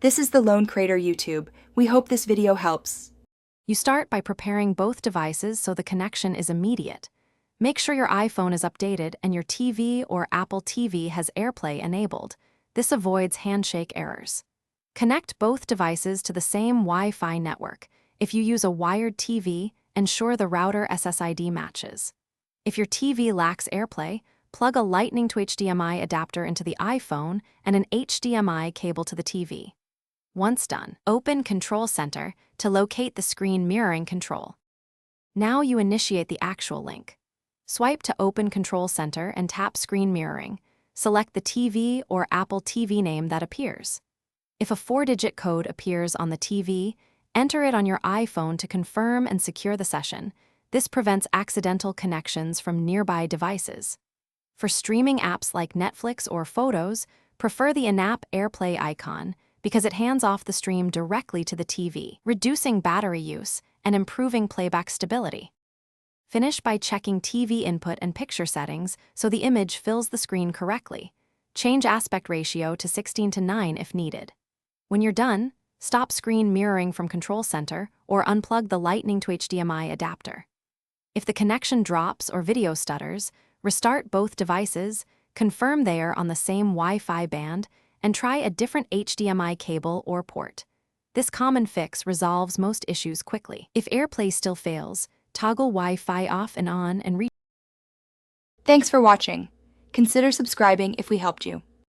This is the Lone Crater YouTube. We hope this video helps. You start by preparing both devices so the connection is immediate. Make sure your iPhone is updated and your TV or Apple TV has AirPlay enabled. This avoids handshake errors. Connect both devices to the same Wi-Fi network. If you use a wired TV, ensure the router SSID matches. If your TV lacks AirPlay, plug a Lightning to HDMI adapter into the iPhone and an HDMI cable to the TV. Once done, open Control Center to locate the screen mirroring control. Now you initiate the actual link. Swipe to open Control Center and tap Screen Mirroring. Select the TV or Apple TV name that appears. If a 4-digit code appears on the TV, enter it on your iPhone to confirm and secure the session. This prevents accidental connections from nearby devices. For streaming apps like Netflix or Photos, prefer the in-app AirPlay icon because it hands off the stream directly to the TV, reducing battery use and improving playback stability. Finish by checking TV input and picture settings so the image fills the screen correctly. Change aspect ratio to 16:9 if needed. When you're done, stop screen mirroring from Control Center or unplug the Lightning to HDMI adapter. If the connection drops or video stutters, restart both devices, confirm they are on the same Wi-Fi band, and try a different HDMI cable or port. This common fix resolves most issues quickly. If AirPlay still fails, toggle Wi-Fi off and on and Thanks for watching. Consider subscribing if we helped you.